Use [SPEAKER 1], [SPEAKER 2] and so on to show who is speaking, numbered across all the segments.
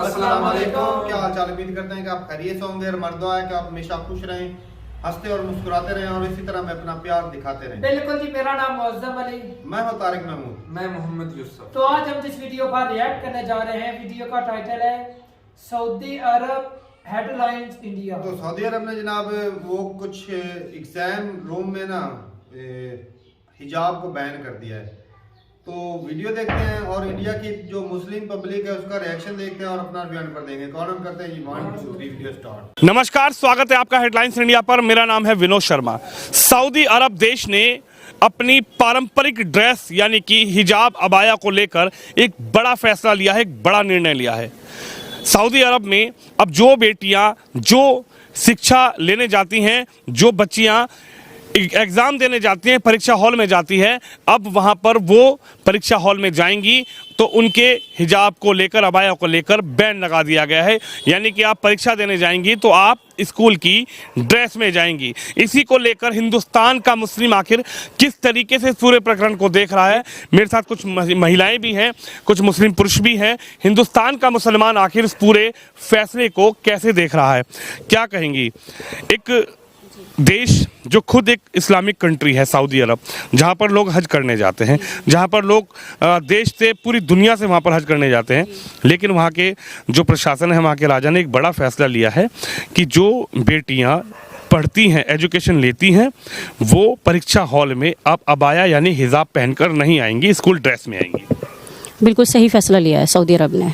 [SPEAKER 1] अस्सलाम वालेकुम। क्या हाल चाल, उम्मीद करते हैं कि आप खैरियत से होंगे। मर्दों है कि आप हमेशा खुश रहें, हंसते और मुस्कुराते रहें और इसी तरह में अपना प्यार दिखाते रहें।
[SPEAKER 2] बिल्कुल जी, मेरा नाम मुअज़्ज़म अली,
[SPEAKER 1] मैं हूं तारिक महमूद।
[SPEAKER 3] मैं मोहम्मद यूसुफ।
[SPEAKER 2] तो आज हम जिस वीडियो पर रिएक्ट करने जा रहे हैं, वीडियो का टाइटल है सऊदी अरब हेडलाइंस इंडिया।
[SPEAKER 1] तो सऊदी अरब ने जनाब वो कुछ एग्जाम रूम में ना हिजाब को बैन कर दिया है। तो वीडियो देखते हैं और इंडिया की जो मुस्लिम पब्लिक है उसका रिएक्शन देखते हैं और अपना बयान पर देंगे। कौन करते हैं 1 2 3 वीडियो स्टार्ट।
[SPEAKER 4] नमस्कार, स्वागत है आपका हेडलाइंस इंडिया पर। मेरा नाम है विनोद शर्मा। सऊदी अरब देश ने अपनी पारंपरिक ड्रेस यानी कि हिजाब अबाया को लेकर एक बड़ा फैसला लिया है, एक बड़ा निर्णय लिया है। सऊदी अरब में अब जो बेटियां जो शिक्षा लेने जाती हैं, जो बच्चियां एग्ज़ाम देने जाती हैं, परीक्षा हॉल में जाती है, अब वहाँ पर वो परीक्षा हॉल में जाएंगी तो उनके हिजाब को लेकर, अबाया को लेकर बैन लगा दिया गया है। यानी कि आप परीक्षा देने जाएंगी तो आप स्कूल की ड्रेस में जाएंगी। इसी को लेकर हिंदुस्तान का मुस्लिम आखिर किस तरीके से पूरे प्रकरण को देख रहा है। मेरे साथ कुछ महिलाएं भी हैं, कुछ मुस्लिम पुरुष भी हैं। हिंदुस्तान का मुसलमान आखिर इस पूरे फैसले को कैसे देख रहा है, क्या कहेंगी। एक देश जो खुद एक इस्लामिक कंट्री है सऊदी अरब, जहाँ पर लोग हज करने जाते हैं, जहाँ पर लोग देश से पूरी दुनिया से वहाँ पर हज करने जाते हैं, लेकिन वहाँ के जो प्रशासन है, वहाँ के राजा ने एक बड़ा फैसला लिया है कि जो बेटियाँ पढ़ती हैं, एजुकेशन लेती हैं, वो परीक्षा हॉल में अब अबाया यानी हिजाब पहनकर नहीं आएंगी, स्कूल ड्रेस में आएंगी।
[SPEAKER 5] बिल्कुल सही फैसला लिया है सऊदी अरब ने।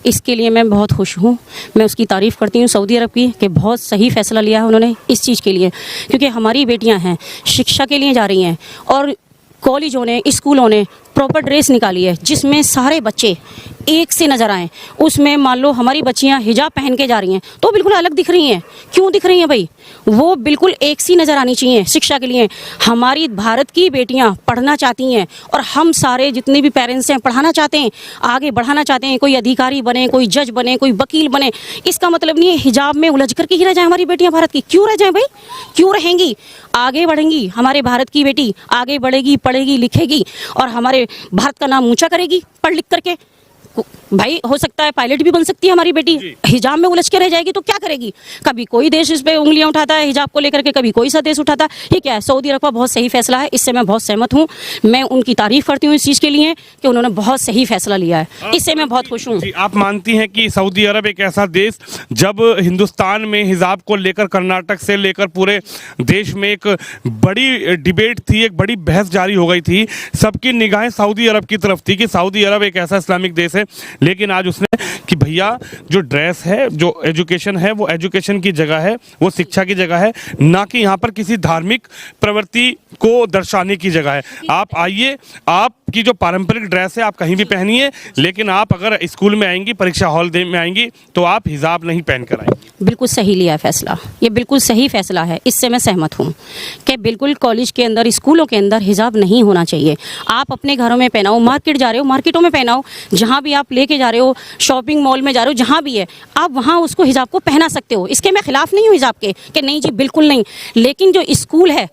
[SPEAKER 5] इसके लिए मैं बहुत खुश हूँ। मैं उसकी तारीफ़ करती हूँ सऊदी अरब की कि बहुत सही फैसला लिया है उन्होंने इस चीज़ के लिए, क्योंकि हमारी बेटियाँ हैं, शिक्षा के लिए जा रही हैं और कॉलेजों ने, स्कूलों ने प्रॉपर ड्रेस निकाली है जिसमें सारे बच्चे एक से नज़र आएँ। उसमें मान लो हमारी बच्चियाँ हिजाब पहन के जा रही हैं तो बिल्कुल अलग दिख रही हैं। क्यों दिख रही हैं भाई? वो बिल्कुल एक सी नज़र आनी चाहिए शिक्षा के लिए। हमारी भारत की बेटियाँ पढ़ना चाहती हैं और हम सारे जितने भी पेरेंट्स हैं पढ़ाना चाहते हैं, आगे बढ़ाना चाहते हैं। कोई अधिकारी बने, कोई जज बने, कोई वकील बने। इसका मतलब नहीं है हिजाब में उलझ करके ही रह जाए हमारी बेटियाँ भारत की। क्यों रह जाएँ भाई? क्यों रहेंगी? आगे बढ़ेंगी। हमारे भारत की बेटी आगे बढ़ेगी, पढ़ेगी, लिखेगी और हमारे भारत का नाम ऊंचा करेगी पढ़ लिख करके। भाई हो सकता है पायलट भी बन सकती है हमारी बेटी। हिजाब में उलझ के रह जाएगी तो क्या करेगी? कभी कोई देश इस पे उंगलियां उठाता है हिजाब को लेकर के, कभी कोई सा देश उठाता है। ये क्या है? सऊदी अरब का बहुत सही फैसला है, इससे मैं बहुत सहमत हूँ। मैं उनकी तारीफ करती हूँ इस चीज़ के लिए कि उन्होंने बहुत सही फैसला लिया है, इससे मैं बहुत खुश हूँ।
[SPEAKER 4] आप मानती हैं कि सऊदी अरब एक ऐसा देश, जब हिंदुस्तान में हिजाब को लेकर कर्नाटक से लेकर पूरे देश में एक बड़ी डिबेट थी, एक बड़ी बहस जारी हो गई थी, सबकी निगाहें सऊदी अरब की तरफ थी कि सऊदी अरब एक ऐसा इस्लामिक देश है, लेकिन आज उसने कि भैया जो ड्रेस है, जो एजुकेशन है, वो एजुकेशन की जगह है, वो शिक्षा की जगह है, ना कि यहाँ पर किसी धार्मिक प्रवृत्ति को दर्शाने की जगह है। आप आइए, आपकी जो पारंपरिक ड्रेस है आप कहीं भी पहनिए, लेकिन आप अगर स्कूल में आएंगी, परीक्षा हॉल में आएंगी तो आप हिजाब नहीं पहन कर आएंगी।
[SPEAKER 5] बिल्कुल सही लिया है फैसला, ये बिल्कुल सही फैसला है, इससे मैं सहमत हूँ कि बिल्कुल कॉलेज के अंदर, स्कूलों के अंदर हिजाब नहीं होना चाहिए। आप अपने घरों में पहनाओ, मार्केट जा रहे हो मार्केटों में पहनाओ, जहाँ भी आप लेके जा रहे हो, शॉपिंग मॉल में जा रहे हो, जहाँ भी है आप वहाँ उसको हिजाब को पहना सकते हो। इसके मैं खिलाफ नहीं हूँ हिजाब के कि नहीं जी बिल्कुल नहीं, लेकिन जो स्कूल है,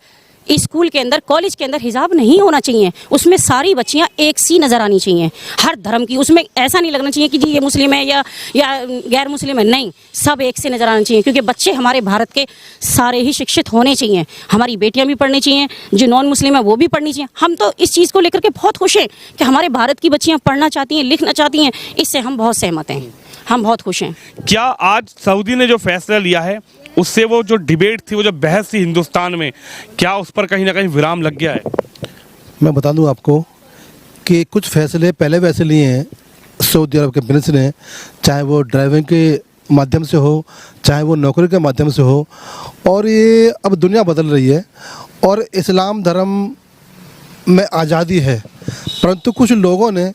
[SPEAKER 5] स्कूल के अंदर, कॉलेज के अंदर हिजाब नहीं होना चाहिए। उसमें सारी बच्चियां एक सी नज़र आनी चाहिए, हर धर्म की। उसमें ऐसा नहीं लगना चाहिए कि जी ये मुस्लिम है या गैर मुस्लिम है, नहीं, सब एक से नज़र आना चाहिए। क्योंकि बच्चे हमारे भारत के सारे ही शिक्षित होने चाहिए। हमारी बेटियां भी पढ़नी चाहिए, जो नॉन मुस्लिम है वो भी पढ़नी चाहिए। हम तो इस चीज़ को लेकर के बहुत खुश हैं कि हमारे भारत की बच्चियाँ पढ़ना चाहती हैं, लिखना चाहती हैं। इससे हम बहुत सहमत हैं, हम बहुत खुश हैं।
[SPEAKER 4] क्या आज सऊदी ने जो फैसला लिया है उससे वो जो डिबेट थी, वो जो बहस थी हिंदुस्तान में, क्या उस पर कहीं ना कहीं विराम लग गया है?
[SPEAKER 6] मैं बता दूं आपको कि कुछ फैसले पहले वैसे लिए हैं सऊदी अरब के प्रिंस ने, चाहे वो ड्राइविंग के माध्यम से हो, चाहे वो नौकरी के माध्यम से हो, और ये अब दुनिया बदल रही है और इस्लाम धर्म में आज़ादी है, परंतु कुछ लोगों ने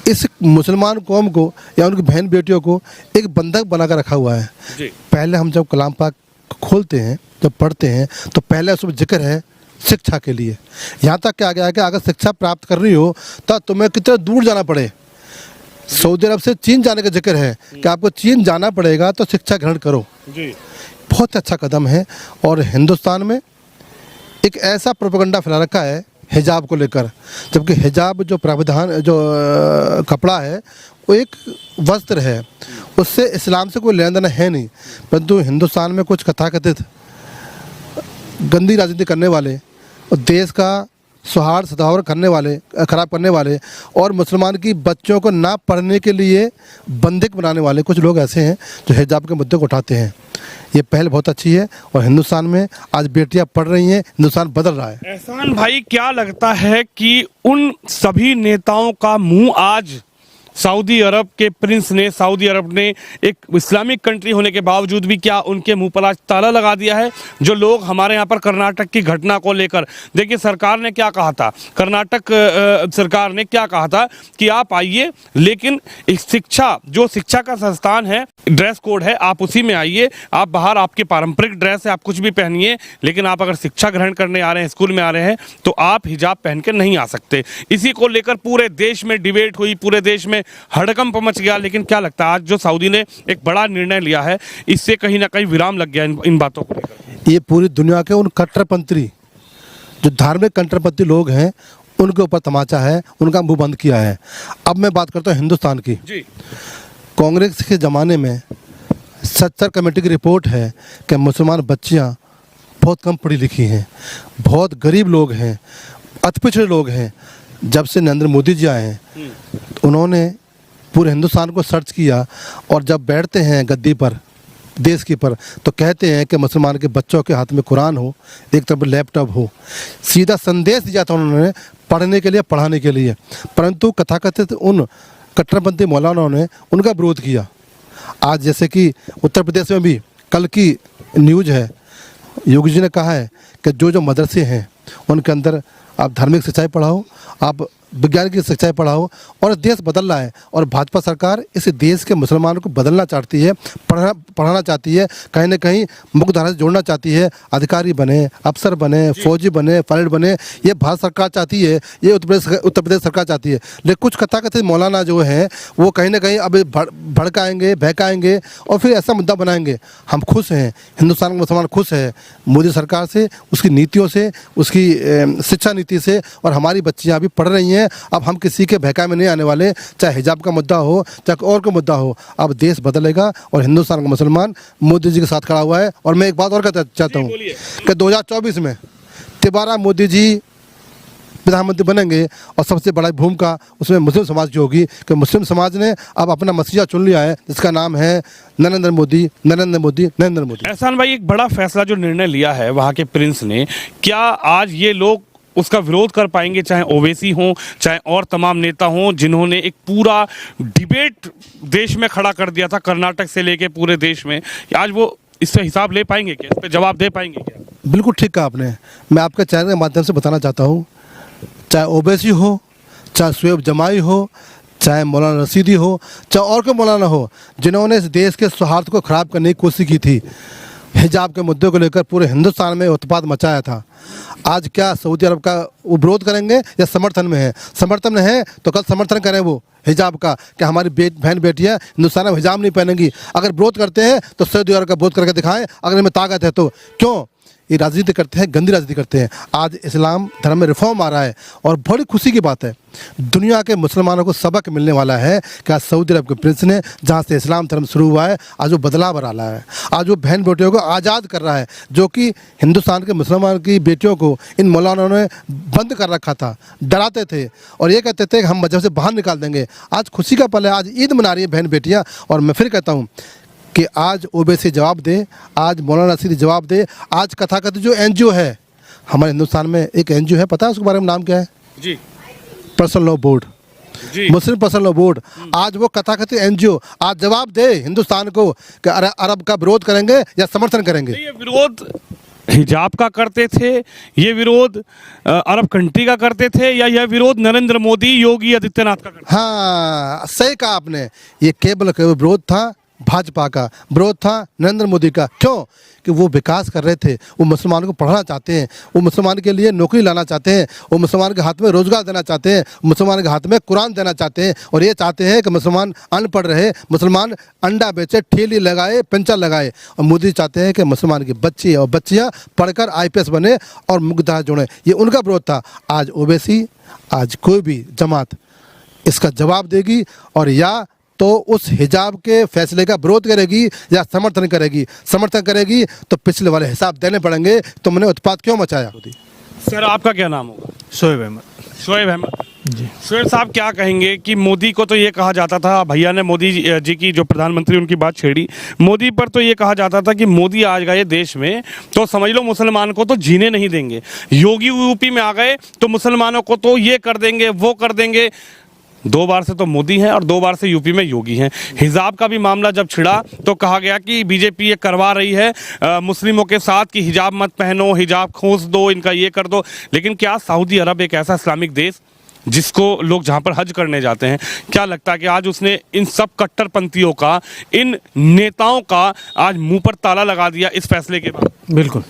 [SPEAKER 6] इस मुसलमान कौम को या उनकी बहन बेटियों को एक बंधक बना कर रखा हुआ है जी। पहले हम जब कलाम पाक खोलते हैं, जब पढ़ते हैं, तो पहले उसमें जिक्र है शिक्षा के लिए। यहाँ तक क्या गया है कि अगर शिक्षा प्राप्त करनी हो तो तुम्हें कितना दूर जाना पड़े। सऊदी अरब से चीन जाने का जिक्र है कि आपको चीन जाना पड़ेगा तो शिक्षा ग्रहण करो जी। बहुत अच्छा कदम है। और हिंदुस्तान में एक ऐसा प्रोपेगेंडा फैला रखा है हिजाब को लेकर, जबकि हिजाब जो प्रावधान जो कपड़ा है वो एक वस्त्र है, उससे इस्लाम से कोई लेना देना है नहीं। परंतु हिंदुस्तान में कुछ कथाकथित गंदी राजनीति करने वाले और देश का सौहार्द सदावर करने वाले, खराब करने वाले और मुसलमान की बच्चों को ना पढ़ने के लिए बंदिक बनाने वाले कुछ लोग ऐसे हैं जो हिजाब के मुद्दे को उठाते हैं। ये पहल बहुत अच्छी है और हिंदुस्तान में आज बेटियां पढ़ रही हैं, हिंदुस्तान बदल रहा है।
[SPEAKER 4] एहसान भाई, क्या लगता है कि उन सभी नेताओं का मुंह आज सऊदी अरब के प्रिंस ने, सऊदी अरब ने एक इस्लामिक कंट्री होने के बावजूद भी क्या उनके मुंह पर आज ताला लगा दिया है? जो लोग हमारे यहाँ पर कर्नाटक की घटना को लेकर, देखिए सरकार ने क्या कहा था, कर्नाटक सरकार ने क्या कहा था कि आप आइए लेकिन एक शिक्षा, जो शिक्षा का संस्थान है, ड्रेस कोड है, आप उसी में आइए, आप बाहर आपके पारंपरिक ड्रेस है, आप कुछ भी पहनिए, लेकिन आप अगर शिक्षा ग्रहण करने आ रहे हैं, स्कूल में आ रहे हैं, तो आप हिजाब पहन के नहीं आ सकते। इसी को लेकर पूरे देश में डिबेट हुई, पूरे देश में हड़कंप मच गया। लेकिन क्या लगता है आज जो सऊदी ने एक बड़ा निर्णय लिया है, इससे कहीं ना कहीं विराम लग गया इन बातों को लेकर?
[SPEAKER 6] ये पूरी दुनिया के उन कट्टरपंथी, जो धार्मिक कट्टरपंथी लोग हैं, उनके ऊपर तमाचा है, उनका मुंह बंद किया है। अब मैं बात करता हूँ हिंदुस्तान की।
[SPEAKER 4] जी,
[SPEAKER 6] कांग्रेस के ज़माने में सच्चर कमेटी की रिपोर्ट है कि मुसलमान बच्चियाँ बहुत कम पढ़ी लिखी हैं, बहुत गरीब लोग हैं, अति पिछड़े लोग हैं। जब से नरेंद्र मोदी जी आए हैं, उन्होंने पूरे हिंदुस्तान को सर्च किया और जब बैठते हैं गद्दी पर, देश की पर, तो कहते हैं कि मुसलमान के बच्चों के हाथ में कुरान हो, एक तरफ लैपटॉप हो। सीधा संदेश दिया था उन्होंने पढ़ने के लिए, पढ़ाने के लिए। परंतु कथाकथित उन कट्टरपंथी मौलानाओं ने उनका विरोध किया। आज जैसे कि उत्तर प्रदेश में भी कल की न्यूज़ है, योगी जी ने कहा है कि जो मदरसे हैं उनके अंदर आप धार्मिक शिक्षाएँ पढ़ाओ, आप विज्ञान की शिक्षाएँ पढ़ाओ, और देश बदल रहा है। और भाजपा सरकार इस देश के मुसलमानों को बदलना चाहती है, पढ़ाना चाहती है, कहीं ना कहीं मुख्यधारा से जोड़ना चाहती है। अधिकारी बने, अफसर बने, फौजी बने, पायलट बने, ये भारत सरकार चाहती है, ये उत्तर प्रदेश सरकार चाहती है। लेकिन कुछ कथाकथित मौलाना जो हैं वो कहीं ना कहीं अब भड़काएंगे, बहकाएंगे और फिर ऐसा मुद्दा बनाएंगे। हम खुश हैं, हिंदुस्तान के मुसलमान खुश है मोदी सरकार से, उसकी नीतियों से, उसकी शिक्षा नीति से, और हमारी बच्चियाँ अभी पढ़ रही हैं। अब हम किसी के बहकाए में नहीं आने वाले, चाहे हिजाब का मुद्दा हो, चाहे और का मुद्दा हो। अब देश बदलेगा और हिंदुस्तान का मुसलमान मोदी जी के साथ खड़ा हुआ है। और मैं एक बात और कहना चाहता हूँ कि 2024 में दोबारा मोदी जी प्रधानमंत्री बनेंगे और सबसे बड़ा भूमिका उसमें मुस्लिम समाज की होगी, कि मुस्लिम समाज ने अब अपना मसीहा चुन लिया है जिसका नाम है नरेंद्र मोदी, नरेंद्र मोदी, नरेंद्र मोदी।
[SPEAKER 4] एहसान भाई, एक बड़ा फैसला जो निर्णय लिया है वहाँ के प्रिंस ने, क्या आज ये लोग उसका विरोध कर पाएंगे, चाहे ओवैसी हों, चाहे और तमाम नेता हों, जिन्होंने एक पूरा डिबेट देश में खड़ा कर दिया था, कर्नाटक से लेके पूरे देश में? आज वो इससे हिसाब ले पाएंगे क्या, इस पर जवाब दे पाएंगे क्या?
[SPEAKER 6] बिल्कुल ठीक कहा आपने। मैं आपके चैनल के माध्यम से बताना चाहता हूँ, चाहे ओवैसी हो, चाहे शुएब जमाई हो, चाहे मौलाना रशीदी हो, चाहे और कोई मौलाना हो, जिन्होंने इस देश के सौहार्द को ख़राब करने की कोशिश की थी, हिजाब के मुद्दे को लेकर पूरे हिंदुस्तान में उत्पात मचाया था। आज क्या सऊदी अरब का वो विरोध करेंगे या समर्थन में है? समर्थन में है तो कल समर्थन करें वो हिजाब का, कि हमारी बहन बेटियां हिंदुस्तान में हिजाब नहीं पहनेंगी। अगर विरोध करते हैं तो सऊदी अरब का विरोध करके दिखाएं, अगर इनमें ताकत है तो। क्यों ये राजनीति करते हैं, गंदी राजनीति करते हैं। आज इस्लाम धर्म में रिफॉर्म आ रहा है और बड़ी खुशी की बात है, दुनिया के मुसलमानों को सबक मिलने वाला है कि आज सऊदी अरब के प्रिंस ने, जहाँ से इस्लाम धर्म शुरू हुआ है, आज वो बदलाव ला रहा है। आज वो बहन बेटियों को आज़ाद कर रहा है, जो कि हिंदुस्तान के मुसलमान की बेटियों को इन मौलानाओं ने बंद कर रखा था, डराते थे और ये कहते थे कि हम मजहब से बाहर निकाल देंगे। आज खुशी का पल है, आज ईद मना रही है बहन बेटियाँ। और मैं फिर कहता हूँ कि आज ओवैसी जवाब दे, आज मौलाना रशीदी जवाब दे। आज कथाकथित जो NGO है हमारे हिंदुस्तान में, एक NGO है, पता है उसके बारे में नाम क्या है? जी, पर्सनल लॉ बोर्ड, मुस्लिम पर्सनल लॉ बोर्ड। आज वो कथाकथित NGO आज जवाब दे हिंदुस्तान को कि अरब का विरोध करेंगे या समर्थन करेंगे।
[SPEAKER 4] ये विरोध हिजाब का करते थे, ये विरोध अरब कंट्री का करते थे, या यह विरोध नरेंद्र मोदी, योगी आदित्यनाथ का करते?
[SPEAKER 6] हाँ, सही कहा आपने। ये केवल विरोध था भाजपा का, विरोध था नरेंद्र मोदी का। क्यों? कि वो विकास कर रहे थे, वो मुसलमानों को पढ़ाना चाहते हैं, वो मुसलमान के लिए नौकरी लाना चाहते हैं, वो मुसलमान के हाथ में रोजगार देना चाहते हैं, मुसलमान के हाथ में कुरान देना चाहते हैं, और ये चाहते हैं कि मुसलमान अनपढ़ रहे, मुसलमान अंडा बेचे, ठेली लगाए, पंचर लगाए। और मोदी चाहते हैं कि मुसलमान की बच्ची और बच्चियाँ पढ़कर IPS बने और मुख्यधारा जुड़े। ये उनका विरोध था। आज ओवैसी, आज कोई भी जमात इसका जवाब देगी, और या तो उस हिजाब के फैसले का विरोध करेगी या समर्थन करेगी। समर्थन करेगी तो पिछले वाले हिसाब देने पड़ेंगे, तुमने उत्पात क्यों मचाया।
[SPEAKER 4] सर आपका क्या नाम होगा?
[SPEAKER 3] शोएब अहमद।
[SPEAKER 4] शोएब अहमद जी। शोएब साहब क्या कहेंगे कि मोदी को तो ये कहा जाता था, भैया ने मोदी जी की जो प्रधानमंत्री उनकी बात छेड़ी, मोदी पर तो ये कहा जाता था कि मोदी आ गए देश में तो समझ लो मुसलमान को तो जीने नहीं देंगे, योगी यूपी में आ गए तो मुसलमानों को तो ये कर देंगे वो कर देंगे। 2 बार से तो मोदी हैं और 2 बार से यूपी में योगी हैं। हिजाब का भी मामला जब छिड़ा तो कहा गया कि बीजेपी ये करवा रही है मुस्लिमों के साथ कि हिजाब मत पहनो, हिजाब खोस दो, इनका ये कर दो। लेकिन क्या सऊदी अरब एक ऐसा इस्लामिक देश जिसको लोग जहाँ पर हज करने जाते हैं, क्या लगता है कि आज उसने इन सब कट्टरपंथियों का, इन नेताओं का आज मुंह पर ताला लगा दिया इस फैसले के बाद?
[SPEAKER 3] बिल्कुल।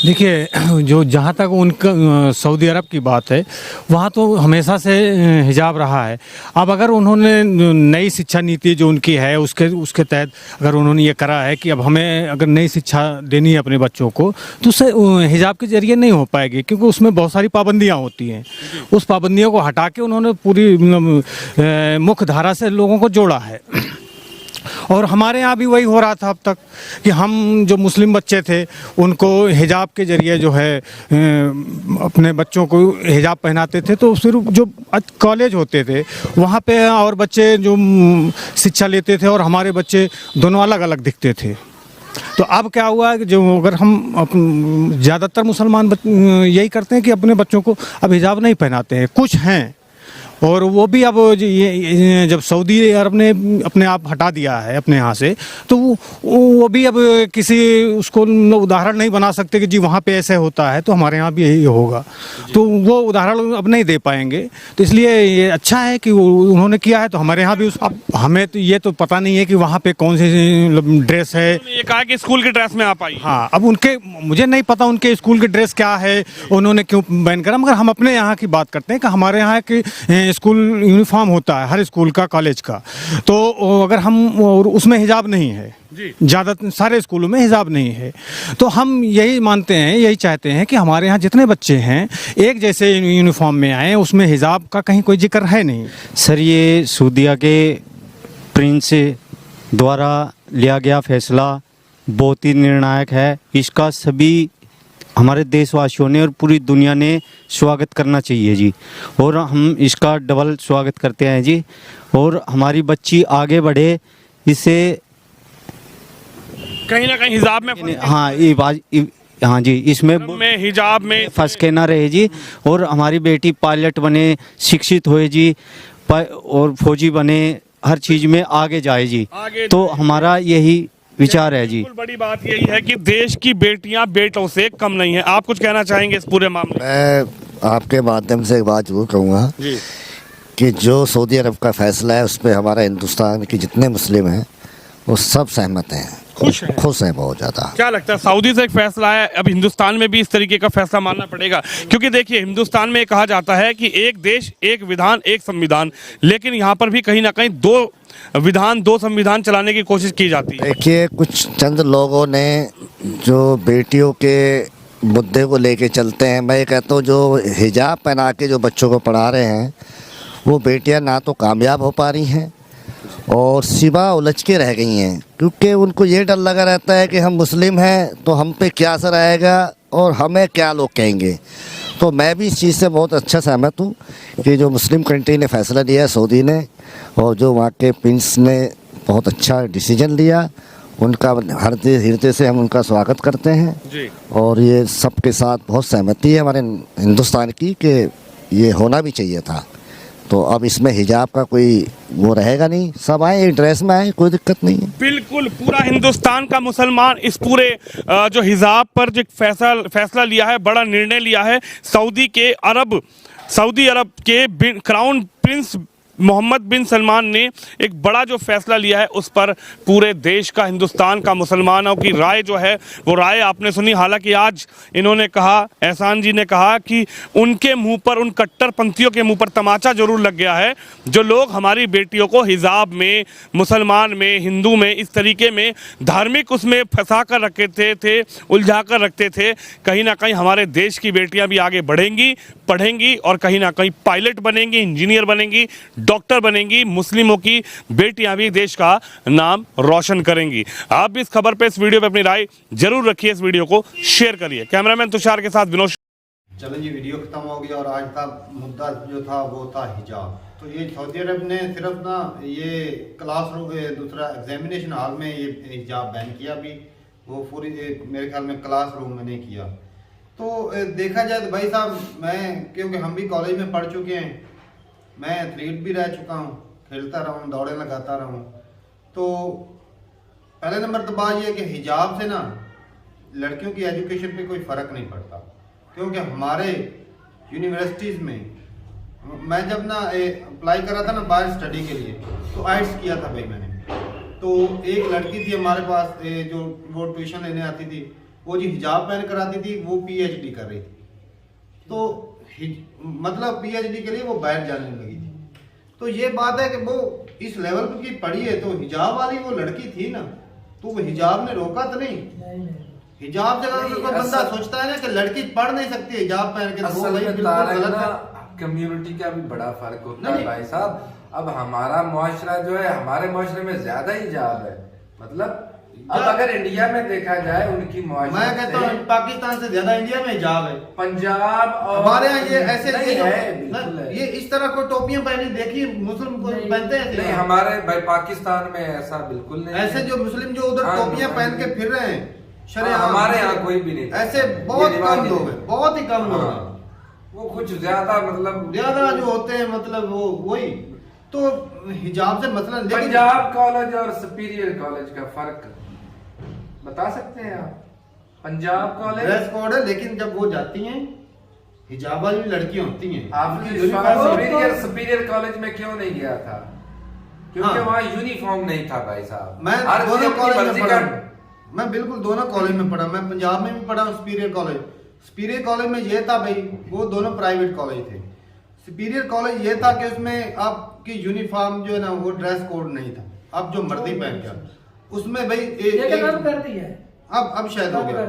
[SPEAKER 3] देखिए, जो जहाँ तक उनका सऊदी अरब की बात है, वहाँ तो हमेशा से हिजाब रहा है। अब अगर उन्होंने नई शिक्षा नीति जो उनकी है उसके तहत अगर उन्होंने ये करा है कि अब हमें अगर नई शिक्षा देनी है अपने बच्चों को, तो उससे हिजाब के जरिए नहीं हो पाएगी, क्योंकि उसमें बहुत सारी पाबंदियाँ होती हैं। उस पाबंदियों को हटा के उन्होंने पूरी मुख्य धारा से लोगों को जोड़ा है। और हमारे यहाँ भी वही हो रहा था अब तक कि हम जो मुस्लिम बच्चे थे उनको हिजाब के ज़रिए जो है अपने बच्चों को हिजाब पहनाते थे। तो सिर्फ जो कॉलेज होते थे वहाँ पे और बच्चे जो शिक्षा लेते थे और हमारे बच्चे दोनों अलग अलग दिखते थे। तो अब क्या हुआ कि जो अगर हम ज़्यादातर मुसलमान यही करते हैं कि अपने बच्चों को अब हिजाब नहीं पहनाते हैं। कुछ हैं और वो भी अब ये जब सऊदी अरब ने अपने आप हटा दिया है अपने यहाँ से, तो वो भी अब किसी उसको उदाहरण नहीं बना सकते कि जी वहाँ पे ऐसे होता है तो हमारे यहाँ भी यही होगा, तो वो उदाहरण अब नहीं दे पाएंगे। तो इसलिए ये अच्छा है कि उन्होंने किया है, तो हमारे यहाँ भी अब हमें तो ये तो पता नहीं है कि वहाँ पे कौन सी ड्रेस है।
[SPEAKER 4] ये कहा कि स्कूल की ड्रेस में आप आई।
[SPEAKER 3] हाँ, अब उनके मुझे नहीं पता उनके स्कूल की ड्रेस क्या है, उन्होंने क्यों बैन करा, मगर हम अपने यहाँ की बात करते हैं कि हमारे यहाँ की स्कूल यूनिफॉर्म होता है हर स्कूल का, कॉलेज का। तो अगर हम और उसमें हिजाब नहीं है, ज़्यादा सारे स्कूलों में हिजाब नहीं है, तो हम यही मानते हैं, यही चाहते हैं कि हमारे यहाँ जितने बच्चे हैं एक जैसे यूनिफॉर्म में आए, उसमें हिजाब का कहीं कोई जिक्र है नहीं।
[SPEAKER 7] सर, ये सऊदीया के प्रिंस द्वारा लिया गया फैसला बहुत ही निर्णायक है। इसका सभी हमारे देशवासियों ने और पूरी दुनिया ने स्वागत करना चाहिए जी, और हम इसका डबल स्वागत करते हैं जी। और हमारी बच्ची आगे बढ़े, इससे
[SPEAKER 4] कहीं ना कहीं हिजाब में
[SPEAKER 7] हाँ ये बात हाँ जी, इसमें
[SPEAKER 4] हिजाब में
[SPEAKER 7] फंस के ना रहे जी, और हमारी बेटी पायलट बने, शिक्षित होए जी, और फौजी बने, हर चीज़ में आगे जाए जी। तो हमारा यही विचार है जी।
[SPEAKER 4] बड़ी बात यही है कि देश की बेटियां बेटों से कम नहीं है। आप कुछ कहना चाहेंगे इस पूरे मामले में?
[SPEAKER 8] मैं आपके माध्यम से एक बात जरूर कहूँगा कि जो सऊदी अरब का फैसला है उस पर हमारा हिंदुस्तान के जितने मुस्लिम हैं वो सब सहमत हैं, खुश हैं बहुत ज़्यादा।
[SPEAKER 4] क्या लगता है, सऊदी से एक फैसला है, अब हिंदुस्तान में भी इस तरीके का फैसला मानना पड़ेगा? क्योंकि देखिए, हिंदुस्तान में कहा जाता है कि एक देश एक विधान एक संविधान, लेकिन यहाँ पर भी कहीं ना कहीं 2 विधान 2 संविधान चलाने की कोशिश की जाती है।
[SPEAKER 8] देखिए, कुछ चंद लोगों ने जो बेटियों के मुद्दे को लेके चलते हैं, मैं कहता हूँ जो हिजाब पहना के जो बच्चों को पढ़ा रहे हैं वो बेटियाँ ना तो कामयाब हो पा रही हैं और सिवा उलझ के रह गई हैं, क्योंकि उनको ये डर लगा रहता है कि हम मुस्लिम हैं तो हम पे क्या असर आएगा और हमें क्या लोग कहेंगे। तो मैं भी इस चीज़ से बहुत अच्छा सहमत हूँ कि जो मुस्लिम कंट्री ने फ़ैसला लिया है सऊदी ने, और जो वहाँ के प्रिंस ने बहुत अच्छा डिसीजन लिया, उनका हृदय से हम उनका स्वागत करते हैं जी। और ये सबके साथ बहुत सहमति है हमारे हिंदुस्तान की कि ये होना भी चाहिए था। तो अब इसमें हिजाब का कोई वो रहेगा नहीं, सब आए एक ड्रेस में आए, कोई दिक्कत नहीं है।
[SPEAKER 4] बिल्कुल, पूरा हिंदुस्तान का मुसलमान इस पूरे जो हिजाब पर जो फैसला लिया है, बड़ा निर्णय लिया है। सऊदी अरब के क्राउन प्रिंस मोहम्मद बिन सलमान ने एक बड़ा जो फैसला लिया है उस पर पूरे देश का, हिंदुस्तान का, मुसलमानों की राय जो है वो राय आपने सुनी। हालांकि आज इन्होंने कहा, एहसान जी ने कहा कि उनके मुंह पर, उन कट्टरपंथियों के मुंह पर तमाचा जरूर लग गया है जो लोग हमारी बेटियों को हिजाब में, मुसलमान में, हिंदू में, इस तरीके में धार्मिक उसमें फंसा कर रखे थे, उलझा कर रखते थे। कहीं ना कहीं हमारे देश की बेटियां भी आगे बढ़ेंगी, पढ़ेंगी और कहीं ना कहीं पायलट बनेंगी, इंजीनियर बनेंगी, डॉक्टर बनेंगी। मुस्लिमों की बेटियां भी देश का नाम रोशन करेंगी। आप भी इस खबर पे, इस वीडियो पे अपनी राय जरूर रखिए, इस वीडियो को शेयर करिए। कैमरामैन तुषार के साथ विनोद।
[SPEAKER 1] चलो जी, वीडियो खत्म हो गया और आज का मुद्दा जो था वो था हिजाब। तो ये सऊदी अरब ने सिर्फ ना ये क्लासरूम, दूसरा एग्जामिनेशन हॉल में ये हिजाब बैन किया, भी वो पूरी मेरे ख्याल में क्लासरूम में नहीं किया। तो देखा जाए तो भाई साहब, मैं क्योंकि हम भी कॉलेज में पढ़ चुके हैं, मैं एथलीट भी रह चुका हूँ, खेलता रहा हूँ, दौड़े लगाता रहा हूँ। तो पहले नंबर तो बात यह है कि हिजाब से ना लड़कियों की एजुकेशन पे कोई फ़र्क नहीं पड़ता, क्योंकि हमारे यूनिवर्सिटीज़ में मैं जब ना अप्लाई करा था ना बाहर स्टडी के लिए, तो आर्ट्स किया था भाई मैंने। तो एक लड़की थी हमारे पास जो वो ट्यूशन लेने आती थी, वो जी हिजाब पहन कर आती थी, वो पीएचडी कर रही थी। तो मतलब पीएचडी के लिए वो बाहर जाने लगी थी। तो ये बात है कि वो इस लेवल की पढ़ी है, तो हिजाब वाली वो लड़की थी ना, तो वो हिजाब ने रोका तो नहीं। हिजाब से अगर कोई बंदा सोचता है ना कि लड़की पढ़ नहीं सकती हिजाब पहन के, तो वो भाई बिल्कुल गलत है।
[SPEAKER 9] कम्युनिटी का भी बड़ा फर्क होता है भाई साहब। अब हमारा मुआशरा जो है, हमारे मुआशरे में ज्यादा हिजाब है। मतलब अब अगर इंडिया में देखा जाए, उनकी मुआशरा,
[SPEAKER 1] मैं कहता हूँ पाकिस्तान से ज्यादा इंडिया में हिजाब है।
[SPEAKER 9] पंजाब और
[SPEAKER 1] हमारे यहाँ ये ऐसे
[SPEAKER 9] नहीं है,
[SPEAKER 1] ये इस तरह को टोपियां पहनी देखिए, मुस्लिम को पहनते हैं
[SPEAKER 9] नहीं, हमारे भाई पाकिस्तान में ऐसा बिल्कुल नहीं।
[SPEAKER 1] ऐसे जो मुस्लिम जो उधर टोपियां पहन के फिर रहे हैं,
[SPEAKER 9] हमारे यहाँ कोई भी नहीं,
[SPEAKER 1] ऐसे बहुत कम लोग हैं, बहुत ही कम लोग हैं।
[SPEAKER 9] वो कुछ ज्यादा मतलब
[SPEAKER 1] ज्यादा जो होते हैं, मतलब वो वही। तो हिजाब से मसलन
[SPEAKER 9] पंजाब कॉलेज और सुपीरियर कॉलेज का फर्क बता सकते हैं आप? पंजाब कॉलेज
[SPEAKER 1] ड्रेस कोड है, लेकिन जब वो जाती हैं हिजाब वाली लड़कियां होती हैं।
[SPEAKER 9] आपने सुपीरियर कॉलेज में क्यों नहीं गया था? क्योंकि वहाँ यूनिफॉर्म नहीं था भाई साहब।
[SPEAKER 1] मैं दोनों कॉलेज में पढ़ा, मैं बिल्कुल दोनों कॉलेज में पढ़ा। मैं पंजाब में भी पढ़ा सुपीरियर कॉलेज। सुपीरियर कॉलेज में ये था भाई, वो दोनों प्राइवेट कॉलेज थे। सुपीरियर कॉलेज ये था कि उसमें आपकी यूनिफॉर्म जो है ना, वो ड्रेस कोड नहीं था, आप जो मर्जी पहन के उसमें भाई
[SPEAKER 2] कर दी है।
[SPEAKER 1] अब शायद हो गया।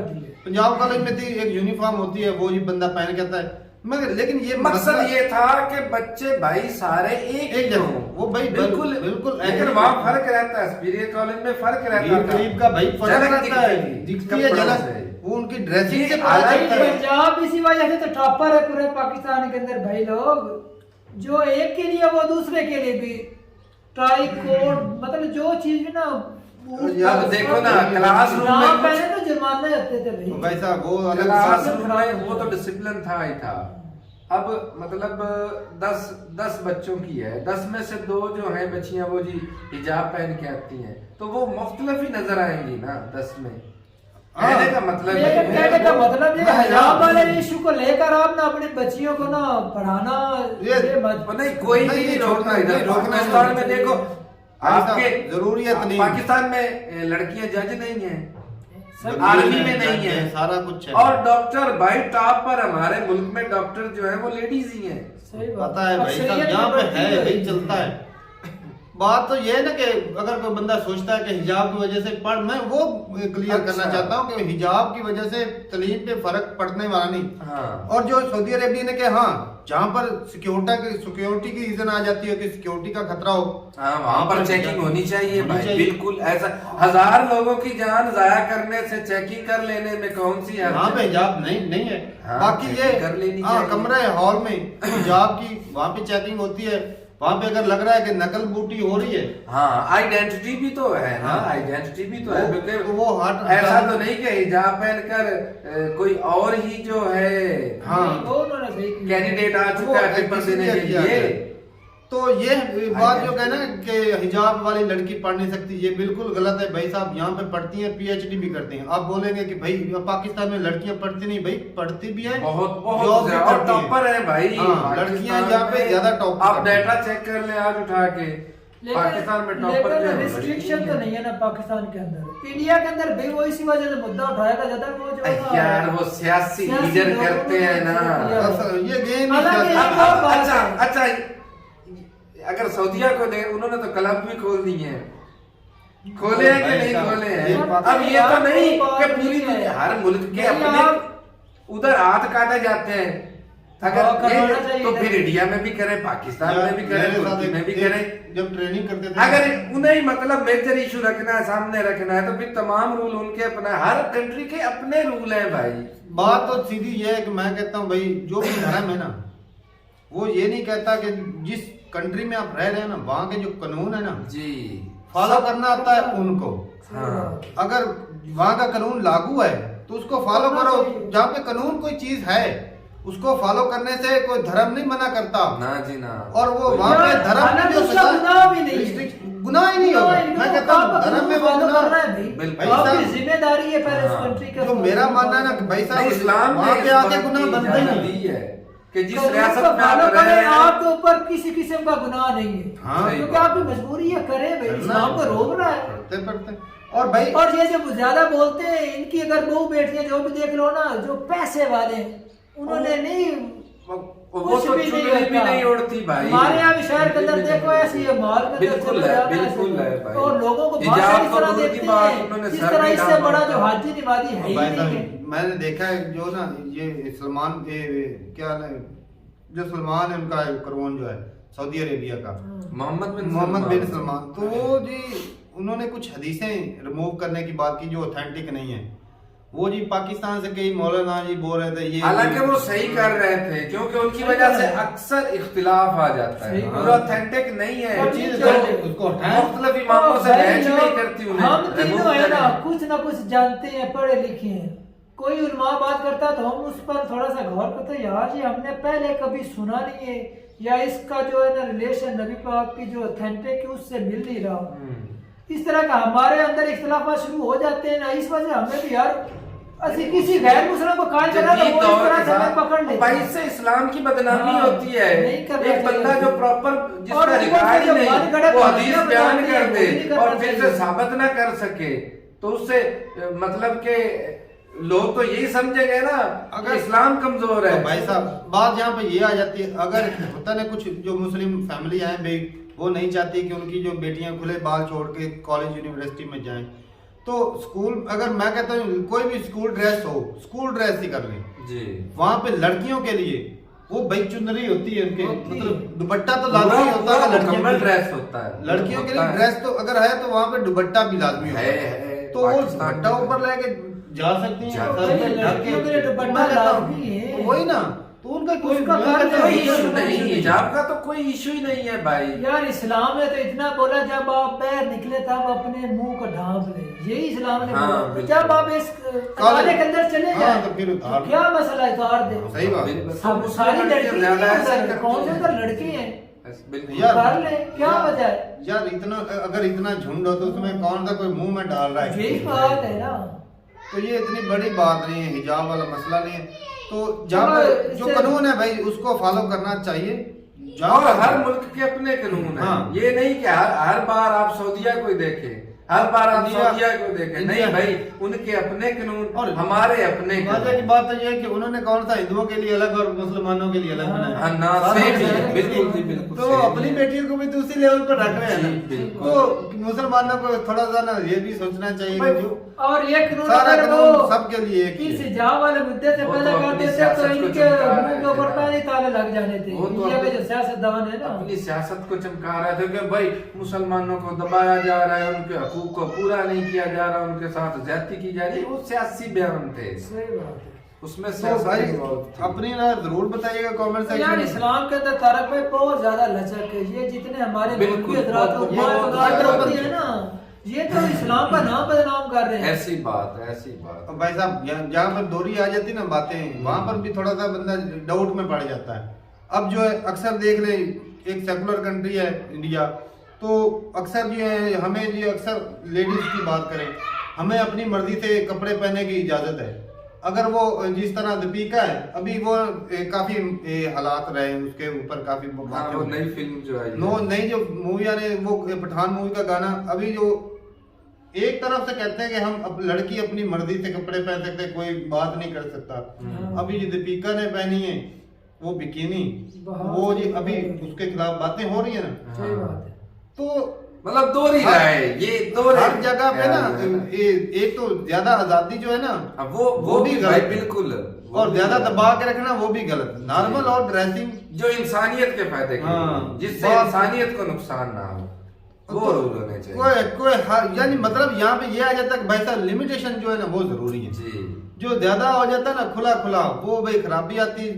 [SPEAKER 1] पंजाब कॉलेज में थी, एक यूनिफॉर्म होती है, वो ही बंदा पहन के आता है। मगर लेकिन ये
[SPEAKER 9] मकसद ये था कि बच्चे भाई सारे एक
[SPEAKER 1] जगह हो, वो भाई
[SPEAKER 9] बिल्कुल
[SPEAKER 1] बिल्कुल।
[SPEAKER 9] लेकिन वहाँ फर्क रहता है, सुपीरियर कॉलेज में फर्क रहता है,
[SPEAKER 1] गरीब का भाई फर्क रहता है, दिखती है झलक, वो उनकी ड्रेसिंग से पता चलता है।
[SPEAKER 2] पंजाब इसी वजह से तो टॉपर है पूरे पाकिस्तान के अंदर भाई। लोग जो एक के लिए वो दूसरे के लिए भी ट्राई कोड, मतलब जो चीज ना,
[SPEAKER 9] अब देखो ना क्लासरूम में
[SPEAKER 2] पहले तो जुर्माने होते थे
[SPEAKER 1] भाई साहब, वो अलग
[SPEAKER 9] क्लासरूम में वो तो डिसिप्लिन था ही था। अब मतलब 10 बच्चों की है, 10 में से 2 जो हैं बच्चियां वो जी हिजाब पहन के आती हैं, तो वो मुख्तलिफ ही नजर आएंगी ना 10 में। कहने का मतलब
[SPEAKER 2] ये हिजाब वाले इशू को लेकर आप ना अपनी बच्चियों को ना पढ़ाना,
[SPEAKER 9] ये नहीं, कोई भी नहीं रोकना। इधर पाकिस्तान में देखो, आपके
[SPEAKER 1] जरूरियत नहीं,
[SPEAKER 9] पाकिस्तान में लड़कियां जज नहीं है, आर्मी में नहीं है,
[SPEAKER 1] सारा कुछ है।
[SPEAKER 9] और डॉक्टर भाई टॉप पर हमारे मुल्क में डॉक्टर जो है वो लेडीज ही हैं।
[SPEAKER 1] पता है भाई साहब, यहाँ पे है भाई, चलता है। बात तो ये है ना कि अगर कोई बंदा सोचता है कि हिजाब की वजह से पढ़, मैं वो क्लियर करना चाहता हूँ कि हिजाब की वजह से तलीम पे फर्क पड़ने वाला नहीं।
[SPEAKER 9] हाँ।
[SPEAKER 1] और जो सऊदी अरेबिया ने कहा, हाँ जहाँ पर सिक्योरिटी की रीजन आ जाती है कि सिक्योरिटी का खतरा हो,
[SPEAKER 9] हाँ वहाँ पर चेकिंग होनी चाहिए भाई, बिल्कुल ऐसा। 1000 लोगों की जान जाया करने से चेकिंग कर लेने में कौन सी है?
[SPEAKER 1] वहाँ पे हिजाब नहीं है।
[SPEAKER 9] हाँ,
[SPEAKER 1] बाकी ये
[SPEAKER 9] कर लेनी
[SPEAKER 1] कमरे हॉल में हिजाब की वहाँ पे चेकिंग होती है। वहाँ पे अगर लग रहा है कि नकल बूटी हो रही है,
[SPEAKER 9] हाँ आइडेंटिटी भी तो है ना, आइडेंटिटी भी तो है, क्योंकि
[SPEAKER 1] वो हट
[SPEAKER 9] ऐसा तो नहीं कि हिजाब पहनकर कोई और ही जो है
[SPEAKER 1] हाँ
[SPEAKER 2] वो उन्होंने सही
[SPEAKER 9] कैंडिडेट आ चुका है पेपर देने के लिए।
[SPEAKER 1] तो ये बात जो कहना कि हिजाब वाली लड़की पढ़ नहीं सकती, ये बिल्कुल गलत है भाई साहब। यहाँ पे पढ़ती हैं, PhD भी करती हैं। आप बोलेंगे कि भाई पाकिस्तान में लड़कियां पढ़ती नहीं, भाई पढ़ती भी हैं,
[SPEAKER 9] बहुत
[SPEAKER 1] जॉब भी करती हैं।
[SPEAKER 9] टॉपर है भाई।
[SPEAKER 1] हाँ, लड़कियां यहाँ पे ज्यादा टॉप
[SPEAKER 9] आप डाटा चेक कर ले आज उठा के, पाकिस्तान में टॉपर जो है
[SPEAKER 2] रिस्ट्रिक्शन तो नहीं है ना पाकिस्तान के अंदर। इंडिया के अंदर भी वो इसी वजह से मुद्दा उठाएगा ज्यादा, वो जो है ना,
[SPEAKER 9] यार वो सियासी लीडर
[SPEAKER 2] लोगों
[SPEAKER 9] करते हैं ना।
[SPEAKER 1] ये गेम ही
[SPEAKER 2] हालांकि
[SPEAKER 1] सियासी-
[SPEAKER 2] एक और बात
[SPEAKER 9] अच्छा
[SPEAKER 2] है।
[SPEAKER 9] अच्छा, अगर सऊदीया को दे, उन्होंने तो क्लब भी खोल दी है, खोले हैं कि नहीं खोले हैं? अब ये तो नहीं कि पूरी दुनिया, हर मुल्क के अपने उधर हाथ काटे जाते हैं। अगर ये तो फिर इंडिया में भी करें, पाकिस्तान में भी करें, तुर्की में भी करें।
[SPEAKER 1] जब ट्रेनिंग करते थे,
[SPEAKER 9] अगर उन्हें मतलब मेजर इशू रखना है, सामने रखना है, तो फिर तमाम रूल उनके अपना, हर कंट्री के अपने रूल हैं भाई।
[SPEAKER 1] बात तो सीधी ये है कि मैं कहता हूँ भाई जो भी धर्म है ना, वो ये नहीं कहता कि जिस कंट्री में आप रह रहे हैं ना, वहाँ के जो कानून है ना
[SPEAKER 9] जी,
[SPEAKER 1] फॉलो करना आता है उनको।
[SPEAKER 9] हाँ,
[SPEAKER 1] अगर वहाँ का कानून लागू है तो उसको फॉलो करो। जहाँ पे कानून कोई चीज है उसको फॉलो करने से कोई धर्म नहीं मना करता।
[SPEAKER 9] ना जी ना।
[SPEAKER 1] और वो वहाँ पे धर्म में जो
[SPEAKER 2] उसका गुनाह भी नहीं है।
[SPEAKER 1] गुनाह ही नहीं होगा। मैं कहता हूँ धर्म में वो गुनाह
[SPEAKER 9] बिल्कुल।
[SPEAKER 2] आपकी जिम्मेदारी है पहले उस कंट्री के।
[SPEAKER 1] जो मेरा मानना है ना कि भाई साहब
[SPEAKER 9] इस्लाम
[SPEAKER 1] वहाँ
[SPEAKER 9] ने
[SPEAKER 1] पे
[SPEAKER 9] इस
[SPEAKER 1] आके
[SPEAKER 9] बात
[SPEAKER 1] गुनाह
[SPEAKER 9] की
[SPEAKER 1] बनता ही
[SPEAKER 9] इजाजत
[SPEAKER 1] नहीं
[SPEAKER 9] दी है कि जिस
[SPEAKER 2] तो
[SPEAKER 9] रियासत
[SPEAKER 2] उसको
[SPEAKER 9] में आप
[SPEAKER 2] follow
[SPEAKER 9] रह
[SPEAKER 2] करें,
[SPEAKER 9] रहे हैं,
[SPEAKER 2] आपके ऊपर किसी किस्म का गुनाह नहीं है।
[SPEAKER 1] हाँ,
[SPEAKER 2] क्योंकि आपकी मजबूरी है, करे भाई, इस्लाम को रोक रहा है।
[SPEAKER 1] पढ़ते और भाई
[SPEAKER 2] और ये जो ज्यादा बोलते हैं, इनकी अगर बहू बेटियां जो भी देख लो ना, जो पैसे वाले हैं, उन्होंने नहीं
[SPEAKER 9] वो
[SPEAKER 2] कुछ
[SPEAKER 9] तो
[SPEAKER 2] भी
[SPEAKER 9] चुनरी भी
[SPEAKER 2] होता।
[SPEAKER 9] नहीं उड़ती भाई।
[SPEAKER 2] हमारे यहाँ भी शहर के अंदर देखो ऐसी है, मॉल के अंदर
[SPEAKER 9] बिल्कुल
[SPEAKER 2] चले
[SPEAKER 9] है,
[SPEAKER 2] जाना
[SPEAKER 9] बिल्कुल
[SPEAKER 2] ऐसे।
[SPEAKER 9] है भाई।
[SPEAKER 2] और लोगों को
[SPEAKER 9] हिजाब
[SPEAKER 2] भाषा इस
[SPEAKER 9] तो
[SPEAKER 2] तरह
[SPEAKER 9] दूर की
[SPEAKER 2] देखते
[SPEAKER 9] बात,
[SPEAKER 2] हैं,
[SPEAKER 9] उन्होंने
[SPEAKER 2] इस
[SPEAKER 9] सर
[SPEAKER 2] तरह
[SPEAKER 9] भी
[SPEAKER 2] इससे
[SPEAKER 9] ढांका
[SPEAKER 2] बड़ा
[SPEAKER 9] हुआ
[SPEAKER 2] जो
[SPEAKER 9] है।
[SPEAKER 2] हाजी निवादी है ही
[SPEAKER 1] भाई
[SPEAKER 2] नहीं है।
[SPEAKER 1] साहब मैंने देखा है जो ना ये सलमान क्या ना जो सलमान है उनका क्राउन जो है सऊदी अरेबिया का, मोहम्मद बिन सलमान, तो वो जी उन्होंने कुछ हदीसें रिमूव करने की बात की जो ऑथेंटिक नहीं है। वो जी पाकिस्तान से कई मौलाना जी बोल रहे थे ये,
[SPEAKER 9] हालांकि वो सही कर रहे थे, क्योंकि उनकी वजह से अक्सर इख्तिलाफ आ जाता है, वो ऑथेंटिक नहीं है।
[SPEAKER 2] वो
[SPEAKER 9] चीज
[SPEAKER 2] चीज
[SPEAKER 9] जो
[SPEAKER 1] उसको हटाएं।
[SPEAKER 9] मुख्तलिफ इमामों से
[SPEAKER 2] भाई
[SPEAKER 9] मैच
[SPEAKER 2] लोग,
[SPEAKER 9] नहीं करती उन्हें,
[SPEAKER 2] हम
[SPEAKER 9] remove
[SPEAKER 2] तीनों है ना
[SPEAKER 9] करें।
[SPEAKER 2] कुछ ना कुछ जानते हैं, पढ़े लिखे हैं। कोई उलमा बात करता है तो हम उस पर थोड़ा सा गौर करते हैं, यार ये हमने पहले कभी सुना नहीं है, या इसका जो है ना रिलेशन नबी पाक की जो ऑथेंटिक है उससे मिल नहीं रहा। इस तरह का हमारे अंदर इख्तिलाफात शुरू हो जाते हैं ना, इस वजह हमें भी यार असि किसी गैर मुसलमान को कायल करना तो
[SPEAKER 9] जदीद
[SPEAKER 2] वो इस
[SPEAKER 9] दौर
[SPEAKER 2] तरह
[SPEAKER 9] के
[SPEAKER 2] से हमें
[SPEAKER 9] साथ
[SPEAKER 2] पकड़ लेते
[SPEAKER 9] भाई
[SPEAKER 2] हैं।
[SPEAKER 9] इससे इस्लाम की बदनामी
[SPEAKER 2] हाँ,
[SPEAKER 9] होती है।
[SPEAKER 2] नहीं करना
[SPEAKER 9] एक बंदा
[SPEAKER 2] चाहिए।
[SPEAKER 9] जो प्रॉपर
[SPEAKER 2] और
[SPEAKER 9] जिसका
[SPEAKER 2] ऊपर
[SPEAKER 9] रिकॉर्ड
[SPEAKER 2] से
[SPEAKER 9] ही नहीं,
[SPEAKER 2] जबान गड़े
[SPEAKER 9] वो
[SPEAKER 2] बातें
[SPEAKER 9] हदीस
[SPEAKER 2] बताते
[SPEAKER 9] बयान
[SPEAKER 2] हैं,
[SPEAKER 9] कर
[SPEAKER 2] वो
[SPEAKER 9] दे
[SPEAKER 2] भी नहीं करना
[SPEAKER 9] और फिर से
[SPEAKER 2] चाहिए।
[SPEAKER 9] साबित ना कर सके, तो उससे मतलब के लोग तो यही समझेंगे ना
[SPEAKER 1] अगर
[SPEAKER 9] कि इस्लाम कमजोर है।
[SPEAKER 1] तो भाई साहब बात यहाँ पे ये आ जाती है, अगर होता ना कुछ जो मुस्लिम फैमिली है भाई वो नहीं चाहती कि उनकी जो बेटियां खुले बाल छोड़ के कॉलेज यूनिवर्सिटी में जाएं, तो स्कूल, अगर मैं कहता हूँ कोई भी स्कूल ड्रेस हो, स्कूल ड्रेस ही कर लें
[SPEAKER 9] जी,
[SPEAKER 1] वहाँ पे लड़कियों के लिए वो भाई चुनरी होती है उनके,
[SPEAKER 2] होती है।
[SPEAKER 1] मतलब दुपट्टा तो
[SPEAKER 9] पूरा
[SPEAKER 1] लाजमी होता है लड़कियों
[SPEAKER 9] मुकम्मल
[SPEAKER 1] के लिए।
[SPEAKER 9] ड्रेस होता है,
[SPEAKER 1] लड़कियों के लिए
[SPEAKER 9] होता है।
[SPEAKER 1] ड्रेस तो अगर है तो वहाँ पे दुपट्टा भी लाजमी होता
[SPEAKER 9] है,
[SPEAKER 1] है, तो वो
[SPEAKER 9] पाकिस्तान
[SPEAKER 1] दुपट्टा
[SPEAKER 9] में।
[SPEAKER 1] ऊपर लेके जा सकती हैं,
[SPEAKER 9] जा
[SPEAKER 1] सर पे
[SPEAKER 2] सकती हैं।
[SPEAKER 1] ढक के।
[SPEAKER 2] लड़कियों के लिए दुपट्टा
[SPEAKER 1] मैं कहता हूँ,
[SPEAKER 2] लाजमी है।
[SPEAKER 1] वही ना, तो उनका कोई
[SPEAKER 2] उसका
[SPEAKER 1] मैं
[SPEAKER 2] कारण
[SPEAKER 1] कहता हूँ,
[SPEAKER 9] कोई इशू
[SPEAKER 2] नहीं,
[SPEAKER 9] नहीं, हिजाब का तो कोई इशू ही नहीं है भाई।
[SPEAKER 2] यार इस्लाम ने तो इतना बोला, जब आप पैर निकले तब अपने मुंह को ढांप ले, यही इस्लाम ने
[SPEAKER 9] हाँ,
[SPEAKER 2] बोला। तो
[SPEAKER 9] बिल्कुल।
[SPEAKER 2] जब आप इस खाने के अंदर चले
[SPEAKER 1] हाँ,
[SPEAKER 2] जाए
[SPEAKER 1] तो फिर उतार दो।
[SPEAKER 2] क्या मसला है, उतार दे।
[SPEAKER 1] सही बात है।
[SPEAKER 9] बिल्कुल।
[SPEAKER 2] सब सारी लड़की
[SPEAKER 9] ज्यादा ऐसा
[SPEAKER 2] नहीं,
[SPEAKER 9] करती
[SPEAKER 2] कौन से
[SPEAKER 9] हैं।
[SPEAKER 2] उधर लड़की हैं,
[SPEAKER 9] बिल्कुल।
[SPEAKER 1] यार
[SPEAKER 2] कर ले, क्या वजह है?
[SPEAKER 1] यार इतना अगर इतना झुंड हो तो उसमें कौन सा कोई मुंह में डाल रहा है?
[SPEAKER 2] यही बात है ना।
[SPEAKER 1] तो ये इतनी बड़ी बात नहीं है, हिजाब वाला मसला नहीं है। तो जहाँ
[SPEAKER 2] चलो,
[SPEAKER 1] पर जो
[SPEAKER 2] इससे-
[SPEAKER 1] कानून है भाई उसको फॉलो करना चाहिए। जहाँ
[SPEAKER 9] और
[SPEAKER 1] पर-
[SPEAKER 9] हर मुल्क के अपने कानून हैं।
[SPEAKER 1] हाँ।
[SPEAKER 9] ये नहीं कि हर बार आप सऊदीया को देखें, हर बार आप
[SPEAKER 1] इंडिया-
[SPEAKER 9] सऊदीया को देखें, नहीं
[SPEAKER 1] इंडिया-
[SPEAKER 9] भाई, उनके अपने कानून
[SPEAKER 1] और
[SPEAKER 9] और हमारे अपने
[SPEAKER 1] मजे की
[SPEAKER 9] कानून।
[SPEAKER 1] बात तो ये है कि उन्होंने कौन सा हिंदुओं के लिए अलग और मुसलमानों के लिए अलग बनाया।
[SPEAKER 9] हाँ, ना,
[SPEAKER 1] सारे
[SPEAKER 9] सेम ही है,
[SPEAKER 1] मुसलमानों के
[SPEAKER 9] बिल्कुल
[SPEAKER 1] लिए।
[SPEAKER 9] जी, बिल्कुल
[SPEAKER 1] तो
[SPEAKER 9] सेम ही
[SPEAKER 1] अपनी
[SPEAKER 9] है।
[SPEAKER 1] बेटियों को भी तो उसी लेवल पर रख रहे हैं
[SPEAKER 9] जी,
[SPEAKER 1] ना।
[SPEAKER 9] बिल्कुल।
[SPEAKER 1] तो मुसलमानों को थोड़ा सा ना ये भी सोचना चाहिए
[SPEAKER 2] भाई,
[SPEAKER 1] कि जो
[SPEAKER 2] और ये कानून
[SPEAKER 1] सारा
[SPEAKER 2] अगर
[SPEAKER 1] कानून
[SPEAKER 2] वो
[SPEAKER 1] सबके लिए एक ही
[SPEAKER 2] इस
[SPEAKER 1] है।
[SPEAKER 2] हिजाब वाले मुद्दे से
[SPEAKER 9] वो
[SPEAKER 2] पहले
[SPEAKER 9] तो
[SPEAKER 2] कर
[SPEAKER 9] अपनी
[SPEAKER 2] देते
[SPEAKER 9] सियासत
[SPEAKER 2] तो
[SPEAKER 9] को
[SPEAKER 2] इनके
[SPEAKER 9] चमका
[SPEAKER 2] मुंह
[SPEAKER 9] रहे
[SPEAKER 2] के
[SPEAKER 9] थे
[SPEAKER 2] ऊपर
[SPEAKER 9] ना।
[SPEAKER 2] पहले ताले लग जाने थे।
[SPEAKER 9] वो तो
[SPEAKER 2] इंडिया के
[SPEAKER 9] अपनी-
[SPEAKER 2] जो सियासतदान है ना,
[SPEAKER 9] अपनी सियासत को चमका रहे थे कि भाई मुसलमानों को दबाया जा रहा है, उनके हकूक को पूरा नहीं किया जा रहा, उनके साथ ज्यादती की जा रही है। वो सियासी बयान थे,
[SPEAKER 2] सही बात है।
[SPEAKER 9] उसमें
[SPEAKER 1] तो
[SPEAKER 9] सियासत
[SPEAKER 1] भाई
[SPEAKER 9] involved थी।
[SPEAKER 1] अपनी राय जरूर बताइएगा कमेंट
[SPEAKER 2] यार
[SPEAKER 1] सेक्शन में।
[SPEAKER 2] इस्लाम के अंदर तारक भाई बहुत ज्यादा लचक है। ये जितने हमारे
[SPEAKER 9] बिल्कुल,
[SPEAKER 2] मौलवी हजरात
[SPEAKER 9] बहुत-
[SPEAKER 2] लोग
[SPEAKER 9] बहुत
[SPEAKER 2] बात
[SPEAKER 1] ज्यादा
[SPEAKER 2] होती है ना, ये तो इस्लाम का नाम बदनाम कर रहे हैं।
[SPEAKER 9] ऐसी बात, ऐसी बात।
[SPEAKER 1] अब भाई साहब जहाँ पर दोहरी आ जाती ना बातें, वहां पर भी थोड़ा सा बंदा डाउट में पड़ जाता है। अब जो है अक्सर देख ले एक सेकुलर कंट्री है इंडिया, तो अक्सर जो है हमें जो अक्सर लेडीज की बात करें, हमें अपनी मर्जी से कपड़े पहनने की इजाज़त है। अगर वो जिस तरह दीपिका है, अभी वो काफ़ी हालात रहे उसके ऊपर, काफ़ी
[SPEAKER 9] वो नई फिल्म जो आई
[SPEAKER 1] नई जो मूवी आ रही, वो पठान मूवी का गाना, अभी जो एक तरफ से कहते हैं कि हम लड़की अपनी मर्जी से कपड़े पहन सकते हैं, कोई बात नहीं कर सकता। अभी जो दीपिका ने पहनी है वो बिकिनी, वो जी अभी उसके खिलाफ बातें हो रही है ना।
[SPEAKER 2] सही बात है।
[SPEAKER 1] तो
[SPEAKER 9] मतलब दो ही रहा है ये, दो
[SPEAKER 1] हर जगह पे ना एक तो ज्यादा आजादी जो है ना
[SPEAKER 9] वो भी
[SPEAKER 1] गलत है।
[SPEAKER 9] बिल्कुल,
[SPEAKER 1] और ज्यादा दबा के रखना वो भी गलत है। नॉर्मल और ड्रेसिंग
[SPEAKER 9] जो इंसानियत के फायदे के, जिससे इंसानियत को नुकसान ना हो, वो रूल होने चाहिए।
[SPEAKER 1] कोई यानी मतलब यहाँ पे ये आ जाता है कि भाई साहब लिमिटेशन जो है ना वो जरूरी है
[SPEAKER 9] जी।
[SPEAKER 1] जो ज्यादा हो जाता है ना खुला वो भाई खराबी आती,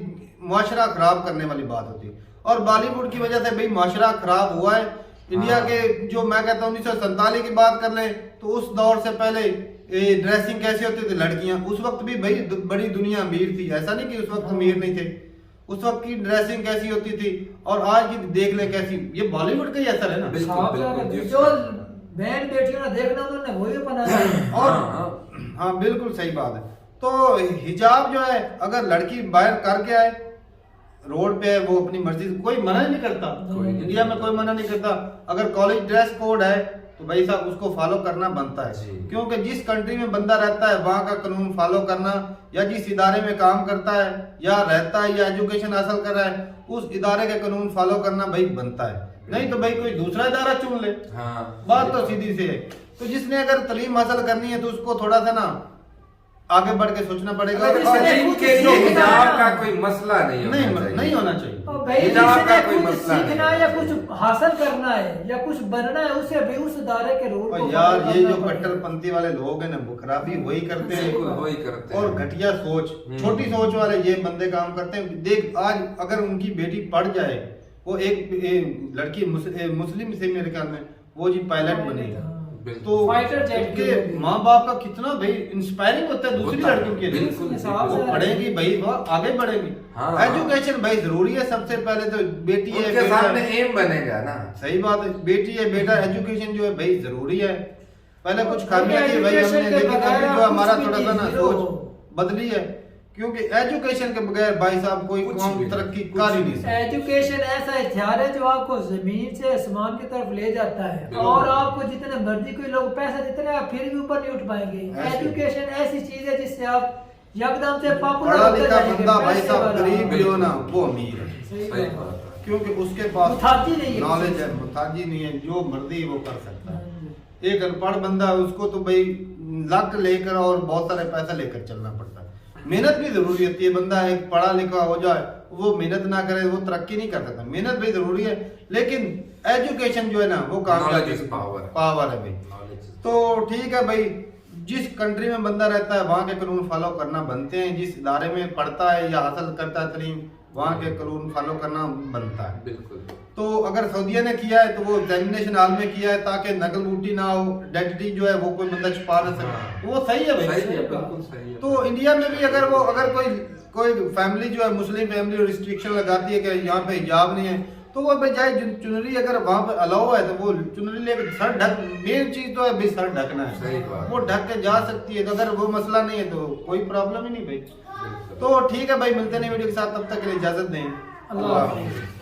[SPEAKER 1] मुआशरा खराब करने वाली बात होती। और बॉलीवुड की वजह से भाई मुआशरा खराब हुआ है। इंडिया के जो मैं कहता हूँ 1947 की बात कर लें तो उस दौर से पहले ड्रेसिंग कैसी होती थी लड़कियां, उस वक्त भी भाई बड़ी दुनिया अमीर थी, ऐसा नहीं कि उस वक्त अमीर नहीं थे। उस वक्त की ड्रेसिंग कैसी होती थी और आज की देख ले कैसी, ये बॉलीवुड का ही असर है ना।
[SPEAKER 2] जो बहन बेटियों ने देखना उन्होंने वही बनाया।
[SPEAKER 1] और हाँ बिल्कुल सही बात है। तो हिजाब जो है अगर लड़की बाहर करके आए रोड पे, वो अपनी मर्जी से, कोई मना नहीं करता, इंडिया में कोई मना नहीं करता। अगर कॉलेज ड्रेस कोड है तो भाई साहब उसको फॉलो करना बनता है, क्योंकि जिस कंट्री में बंदा रहता है वहाँ का कानून फॉलो करना, या जिस इदारे में काम करता है या रहता है या एजुकेशन हासिल कर रहा है उस इदारे का कानून फॉलो करना भाई बनता है। नहीं तो भाई कोई दूसरा इदारा चुन ले। बात तो सीधी सी है। तो जिसने अगर तालीम हासिल करनी है तो उसको थोड़ा सा ना आगे बढ़ के सोचना पड़ेगा।
[SPEAKER 9] इनके लिए हिजाब का कोई मसला नहीं
[SPEAKER 1] होना चाहिए।
[SPEAKER 2] हिजाब का कोई मसला सीखना है या कुछ हासिल करना है या कुछ बनना है, उसे भी उस इदारे के रूल को
[SPEAKER 1] यार ये जो कट्टरपंथी वाले लोग हैं ना वो खराबी वही करते हैं और घटिया सोच, छोटी सोच वाले ये बंदे काम करते हैं। देख आज अगर उनकी बेटी पढ़ जाए, वो एक लड़की मुस्लिम से मेरे ख्याल में वो जी पायलट बनेगी, तो उनके माँ बाप का कितना भाई इंस्पायरिंग होता है दूसरी लड़कियों के लिए। वो पढ़ेगी भाई, वो आगे बढ़ेंगी। एजुकेशन भाई जरूरी है। सबसे पहले तो बेटी है,
[SPEAKER 9] उनके सामने एम बनेगा ना।
[SPEAKER 1] सही बात है, बेटी है बेटा, एजुकेशन जो है भाई जरूरी है। पहले कुछ खामियां थी भाई हमने, लेकिन अभी जो हमारा थोड़ा सा ना सोच बदली है, क्योंकि एजुकेशन के बगैर भाई साहब कोई कौम तरक्की कर ही नहीं सकती।
[SPEAKER 2] एजुकेशन ऐसा हथियार है जो आपको जमीन से आसमान की तरफ ले जाता है, और आपको जितने मर्जी कोई लोग पैसा देते हैं आप फिर भी ऊपर नहीं उठ पाएंगे। एजुकेशन ऐसी चीज है जिससे आप यकदम से पॉपुलर होते जाएंगे।
[SPEAKER 1] बंदा भाई साहब गरीब भी हो ना वो अमीर है, क्योंकि उसके पास नॉलेज है, मुताजी नहीं है, जो मर्जी वो कर सकता है। एक अनपढ़ बंदा उसको तो भाई लक लेकर और बहुत सारे पैसा लेकर चलना पड़ता है। मेहनत भी जरूरी होती है। बंदा एक पढ़ा लिखा हो जाए वो मेहनत ना करे वो तरक्की नहीं कर सकता। मेहनत भी जरूरी है, लेकिन एजुकेशन जो है ना वो काम पावर है भाई। तो ठीक है भाई, जिस कंट्री में बंदा रहता है वहाँ के कानून फॉलो करना बनते हैं। जिस इदारे में पढ़ता है या हासिल करता है तालीम, वहाँ के कानून फॉलो करना बनता है।
[SPEAKER 9] बिल्कुल।
[SPEAKER 1] तो अगर सऊदीया ने किया है तो वो एग्जामिनेशन हॉल में किया है ताकि नकल बूटी ना हो, आइडेंटिटी जो है वो कोई बंदा छुपा ना सके, वो सही है भाई।
[SPEAKER 9] बिल्कुल सही है।
[SPEAKER 1] तो इंडिया में भी अगर कोई फैमिली जो है मुस्लिम फैमिली रिस्ट्रिक्शन लगाती है कि यहाँ पे हिजाब नहीं है, तो वो बजाय चुनरी अगर वहाँ पे अलाउ है तो वो चुनरी लेकर सर ढक, मेन चीज तो है भाई सर ढकना है, वो ढक के जा सकती है। तो अगर वो मसला नहीं है तो कोई प्रॉब्लम ही नहीं भाई। तो ठीक है भाई, मिलते नहीं वीडियो के साथ, तब तक के लिए इजाजत दें। अल्लाह हाफिज़।